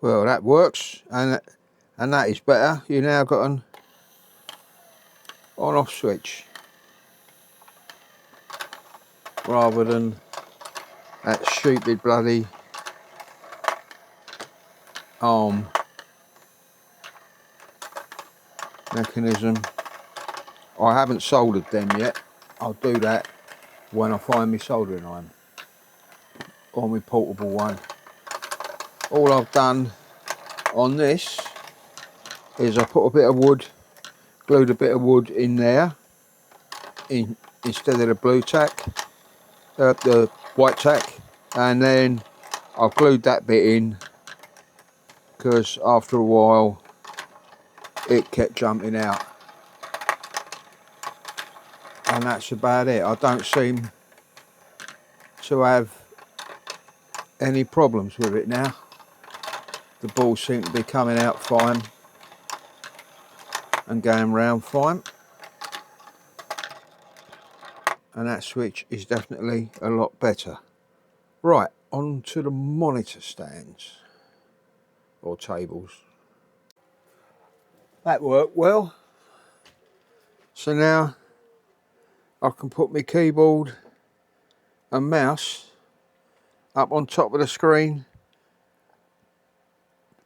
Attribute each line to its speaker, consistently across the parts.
Speaker 1: Well, that works, and that is better. You now got an on-off switch rather than that stupid bloody arm mechanism. I haven't soldered them yet. I'll do that when I find my soldering iron or my portable one. All I've done on this is I put a bit of wood, glued a bit of wood in there instead of the blue tack, the white tack, and then I've glued that bit in because after a while it kept jumping out, and that's about it. I don't seem to have any problems with it now. The balls seem to be coming out fine and going round fine, and that switch is definitely a lot better. Right, on to the monitor stands or tables. That worked well. So now I can put my keyboard and mouse up on top of the screen,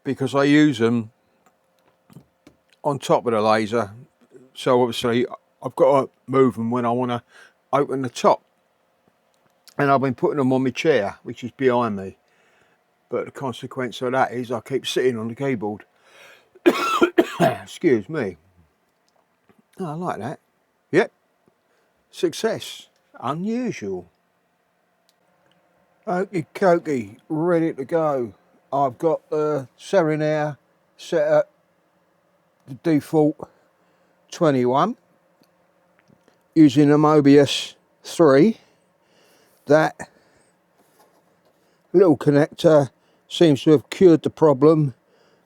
Speaker 1: because I use them on top of the laser. So obviously I've got to move them when I want to open the top. And I've been putting them on my chair, which is behind me. But the consequence of that is I keep sitting on the keyboard. Excuse me. Oh, I like that. Yep. Success. Unusual. Okie dokie, ready to go. I've got the Serenair set at the default 21 using a Mobius 3. That little connector seems to have cured the problem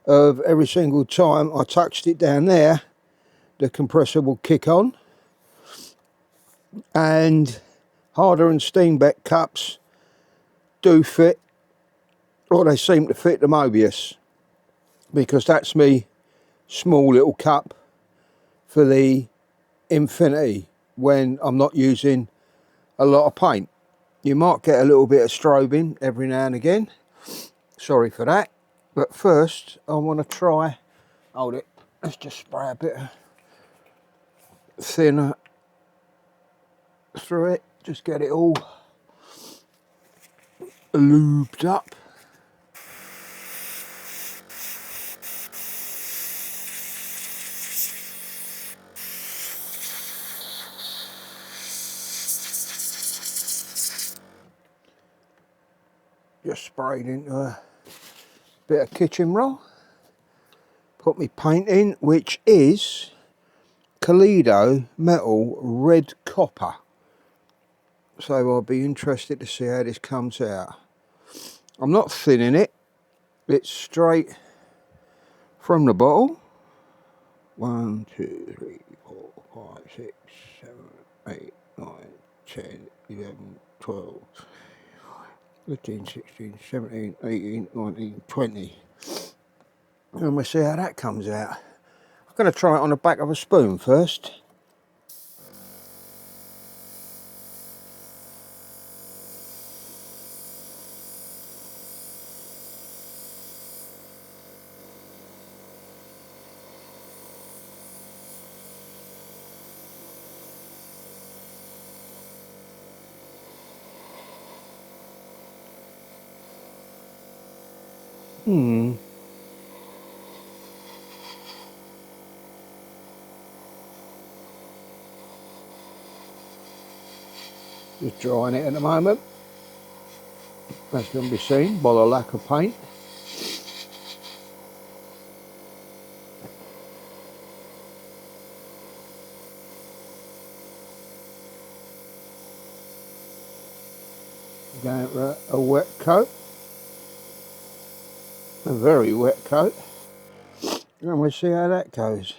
Speaker 1: of every single time I touched it down there, the compressor will kick on. And Harder and Steenbeck cups do fit, or they seem to fit the Mobius, because that's me small little cup for the Infinity when I'm not using a lot of paint. You might get a little bit of strobing every now and again, sorry for that. But first I want to try, hold it, let's just spray a bit of thinner through it, just get it all lubed up. Just sprayed into a bit of kitchen roll. Put my paint in, which is Kaleido Metal Red Copper. So I'll be interested to see how this comes out. I'm not thinning it, it's straight from the bottle. 1, 2, 3, 4, 5, 6, 7, 8, 9, 10, 11, 12, 15, 16, 17, 18, 19, 20. And we'll see how that comes out. I'm going to try it on the back of a spoon first. Just drying it at the moment. That's going to be seen by the lack of paint. Going for a wet coat. A very wet coat. And we'll see how that goes.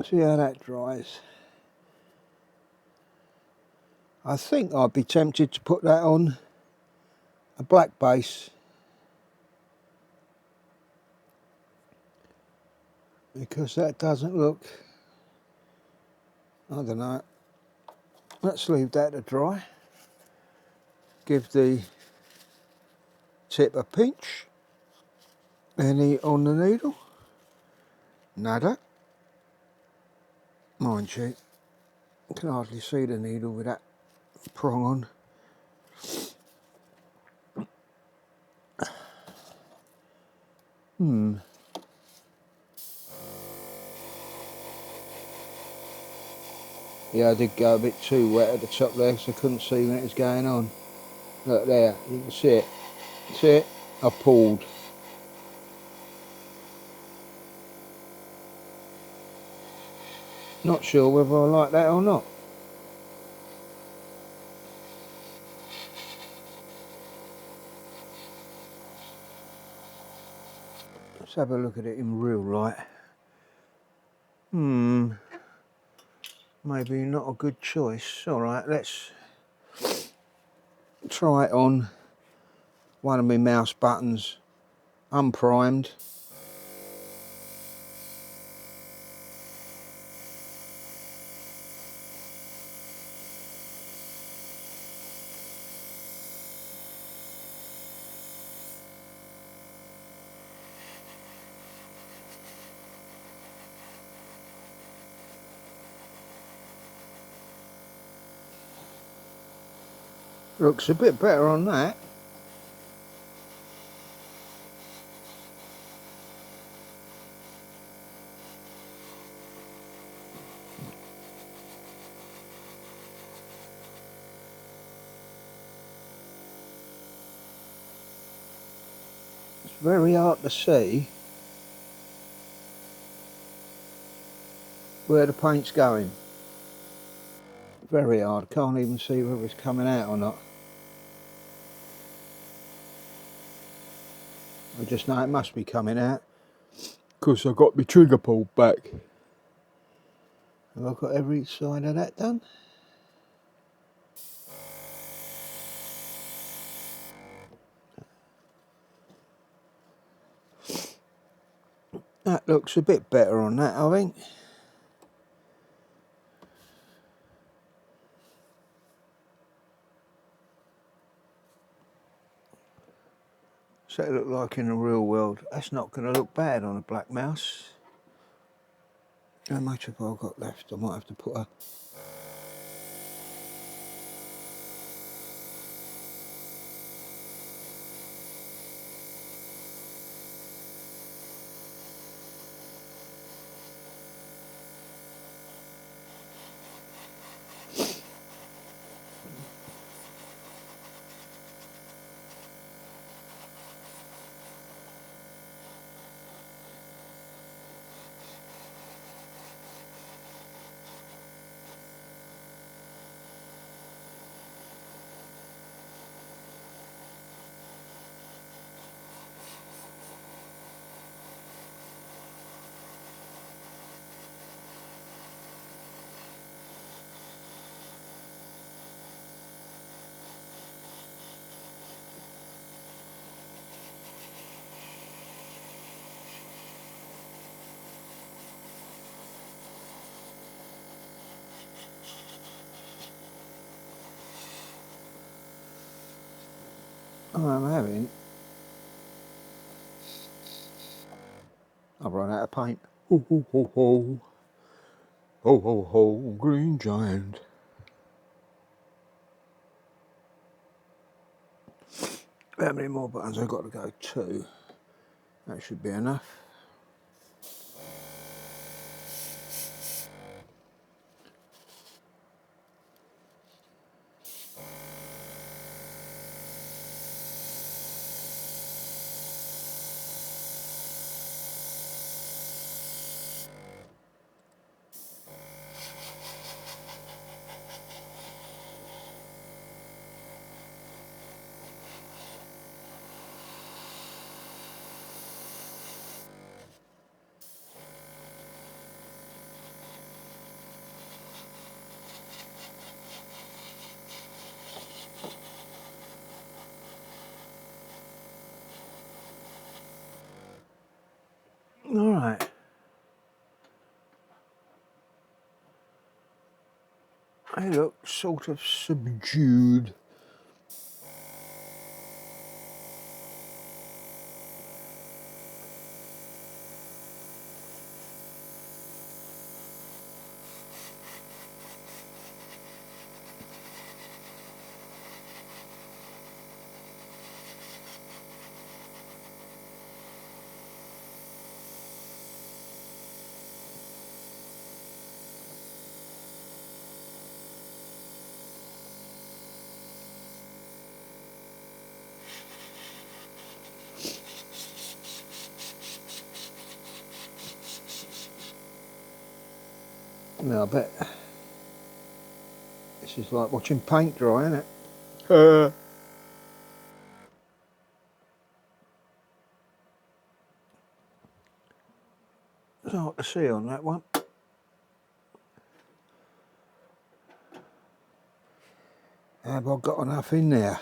Speaker 1: See how that dries. I think I'd be tempted to put that on a black base because that doesn't look, I don't know. Let's leave that to dry. Give the tip a pinch. Any on the needle? Nada. Mind you, you can hardly see the needle with that prong on. Yeah, I did go a bit too wet at the top there because I couldn't see when it was going on. Look there, you can see it. See it? I pulled. Not sure whether I like that or not. Let's have a look at it in real light. Maybe not a good choice. Alright, let's try it on one of my mouse buttons, unprimed. Looks a bit better on that. It's very hard to see where the paint's going. Very hard, can't even see whether it's coming out or not. I just know it must be coming out because I got my trigger pulled back. Have I got every side of that done? That looks a bit better on that, I think. So it look like in the real world. That's not going to look bad on a black mouse. How much have I got left? I might have to put a... I'm having... I've run out of paint. Ho ho ho ho. Ho ho ho, green giant. How many more buttons I've got to go? 2. That should be enough. They look sort of subdued. Now I bet this is like watching paint dry, isn't it? There's a lot to see on that one. Have I got enough in there?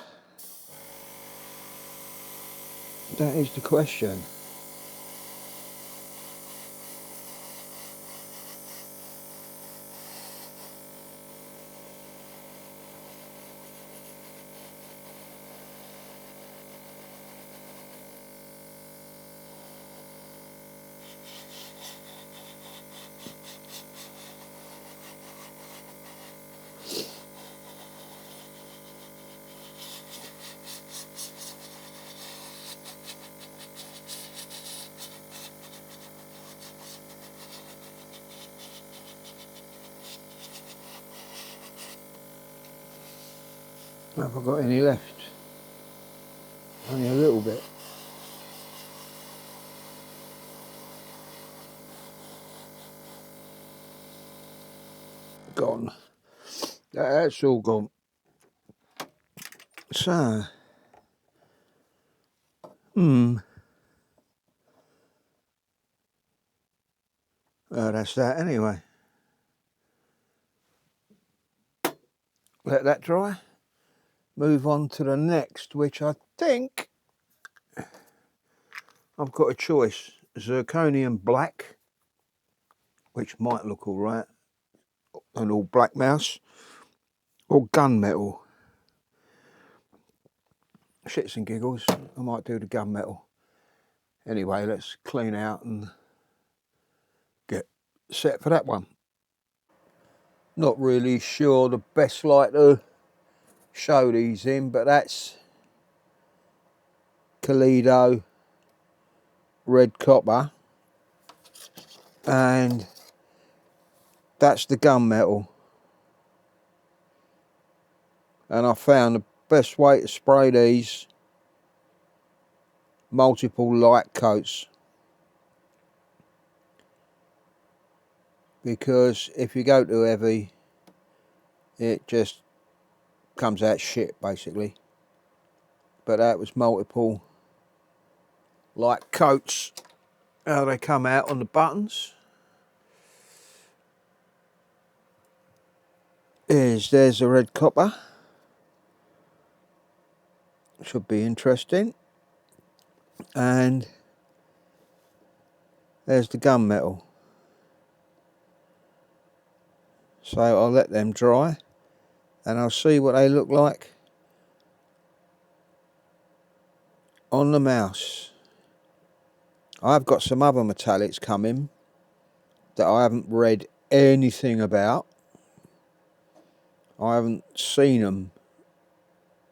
Speaker 1: That is the question. Have I got any left? Only a little bit. Gone. That's all gone. So, that's that anyway. Let that dry. Move on to the next, which I think I've got a choice. Zirconium black, which might look all right, an all black mouse, or gunmetal. Shits and giggles, I might do the gunmetal. Anyway, let's clean out and get set for that one. Not really sure the best light to show these in, but that's Kaleido red copper, and that's the gunmetal. And I found the best way to spray these multiple light coats, because if you go too heavy it just comes out shit basically. But that was multiple light coats, how they come out on the buttons. There's a red copper, should be interesting, and there's the gunmetal. So I'll let them dry and I'll see what they look like on the mouse. I've got some other metallics coming that I haven't read anything about. I haven't seen them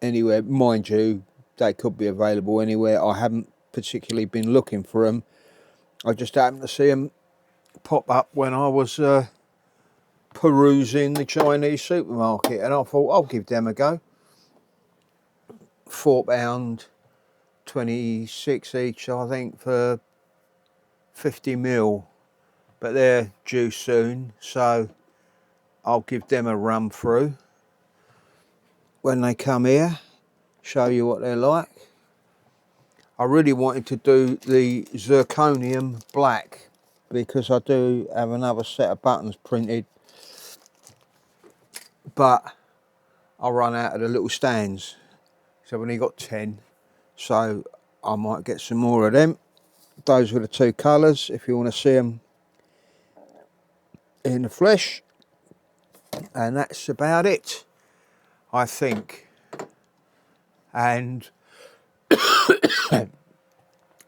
Speaker 1: anywhere. Mind you, they could be available anywhere. I haven't particularly been looking for them. I just happened to see them pop up when I was perusing the Chinese supermarket, and I thought I'll give them a go. £4, 26 each, I think, for 50ml, but they're due soon, so I'll give them a run through when they come here, show you what they're like. I really wanted to do the zirconium black because I do have another set of buttons printed, but I run out of the little stands, so I've only got 10, so I might get some more of them. Those were the two colours if you want to see them in the flesh. And that's about it, I think. And I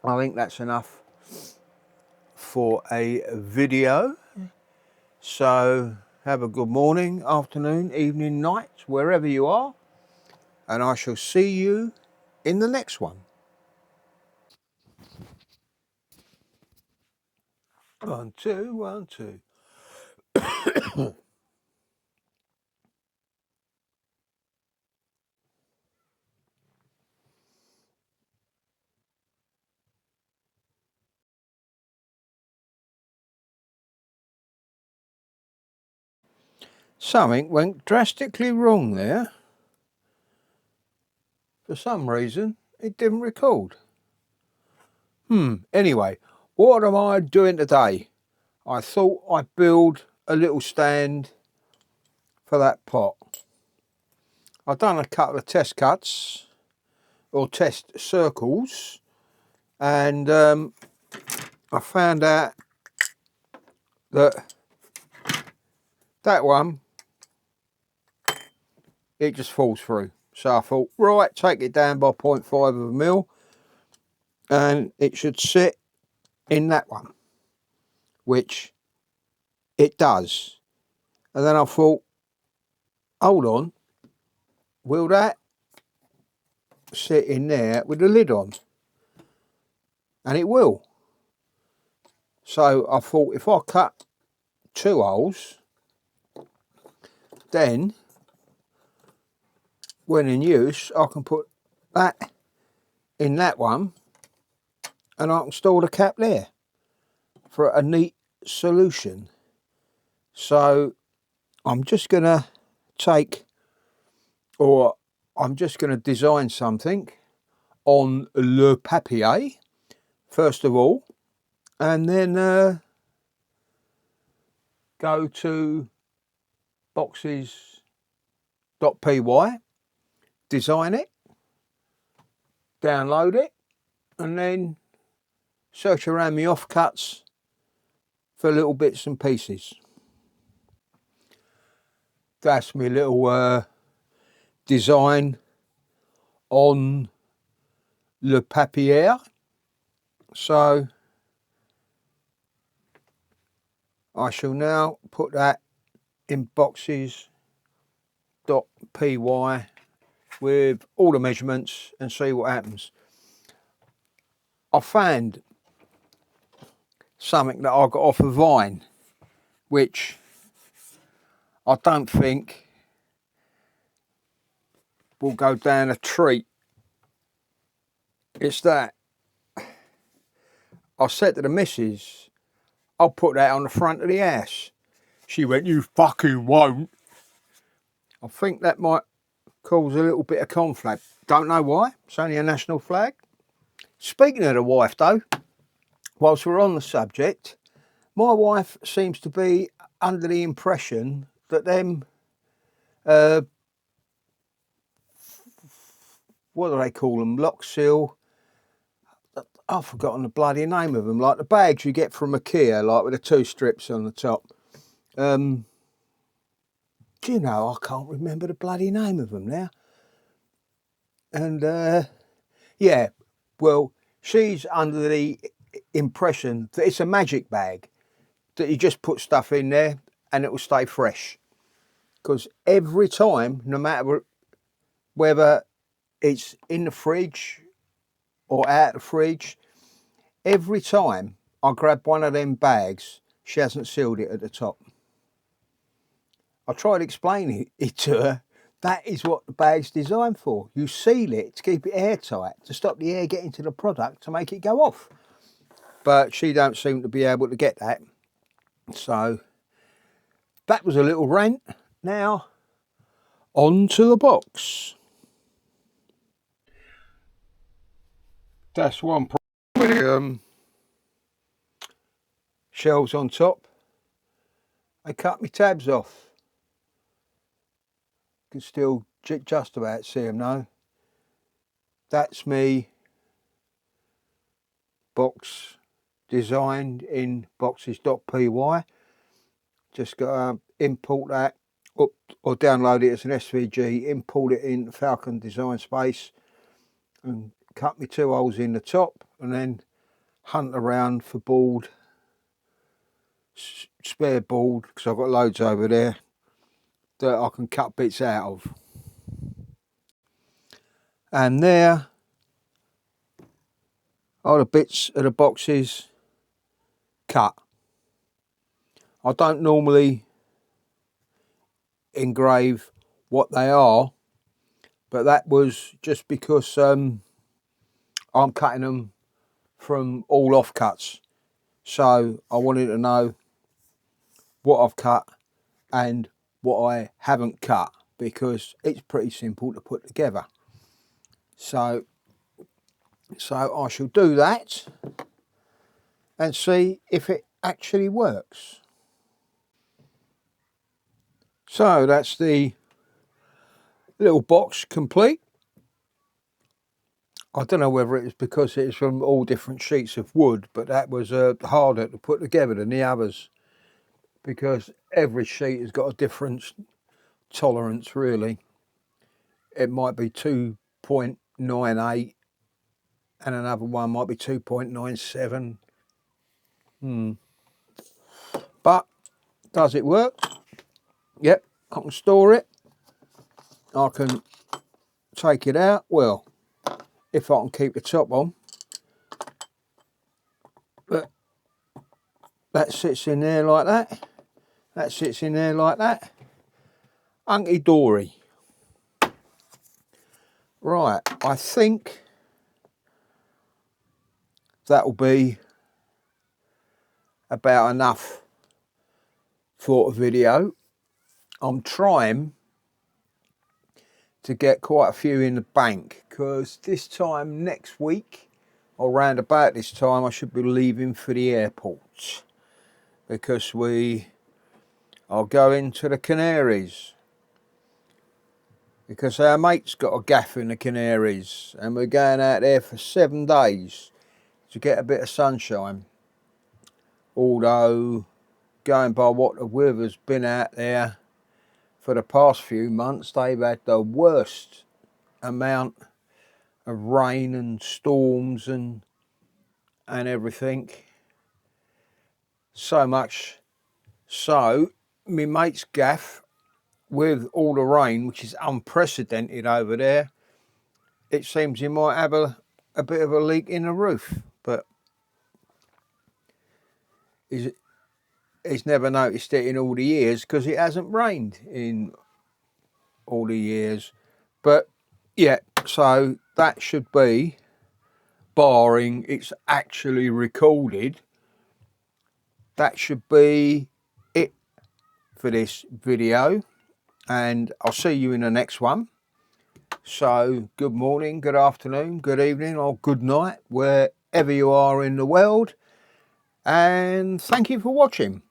Speaker 1: think that's enough for a video. So have a good morning, afternoon, evening, night, wherever you are. And I shall see you in the next one. 1, 2, 1, 2. Something went drastically wrong there. For some reason, it didn't record. Anyway, what am I doing today? I thought I'd build a little stand for that pot. I've done a couple of test cuts or test circles, and I found out that one, it just falls through. So I thought, right, take it down by 0.5 of a mil, and it should sit in that one, which it does. And then I thought, hold on, will that sit in there with the lid on? And it will. So I thought, if I cut 2 holes, then when in use, I can put that in that one, and I can store the cap there for a neat solution. So I'm just going to I'm just going to design something on le papier first of all, and then go to boxes.py, design it, download it, and then search around my offcuts for little bits and pieces. That's my little design on le papier. So I shall now put that in boxes.py with all the measurements and see what happens. I found something that I got off of Vine, which I don't think will go down a treat. It's that. I said to the missus, I'll put that on the front of the house. She went, you fucking won't. I think that might cause a little bit of conflict. Don't know why. It's only a national flag. Speaking of the wife though, whilst we're on the subject, my wife seems to be under the impression that them, what do they call them, lock seal, I've forgotten the bloody name of them, like the bags you get from IKEA, like with the 2 strips on the top. Do you know, I can't remember the bloody name of them now. And yeah, well, she's under the impression that it's a magic bag, that you just put stuff in there and it will stay fresh. Because every time, no matter whether it's in the fridge or out of the fridge, every time I grab one of them bags, she hasn't sealed it at the top. I tried explaining it to her. That is what the bag's designed for. You seal it to keep it airtight, to stop the air getting to the product, to make it go off. But she don't seem to be able to get that. So that was a little rant. Now, on to the box. That's one problem. Shelves on top. I cut my tabs off. Can still just about see them now. That's me box designed in boxes.py. Just got to import that up or download it as an SVG, import it in Falcon Design Space and cut me 2 holes in the top, and then hunt around for board, spare board, because I've got loads over there that I can cut bits out of. And there are the bits of the boxes cut. I don't normally engrave what they are, but that was just because I'm cutting them from all offcuts, so I wanted to know what I've cut and what I haven't cut, because it's pretty simple to put together. So I shall do that and see if it actually works. So that's the little box complete. I don't know whether it's because it's from all different sheets of wood, but that was harder to put together than the others, because every sheet has got a different tolerance really. It might be 2.98 and another one might be 2.97. But does it work? Yep, I can store it. I can take it out. Well, if I can keep the top on. But that sits in there like that. That sits in there like that. Hunky dory. Right, I think that'll be about enough for a video. I'm trying to get quite a few in the bank, because this time next week, or round about this time, I should be leaving for the airport, because we are going to the Canaries, because our mate's got a gaff in the Canaries and we're going out there for 7 days to get a bit of sunshine. Although, going by what the weather's been out there for the past few months, they've had the worst amount of rain and storms and everything. So much so, my mate's gaff, with all the rain, which is unprecedented over there, it seems he might have a bit of a leak in the roof, but he's never noticed it in all the years, because it hasn't rained in all the years. But yeah, so that should be, barring it's actually recorded, that should be it for this video, and I'll see you in the next one. So good morning, good afternoon, good evening, or good night, wherever you are in the world, and thank you for watching.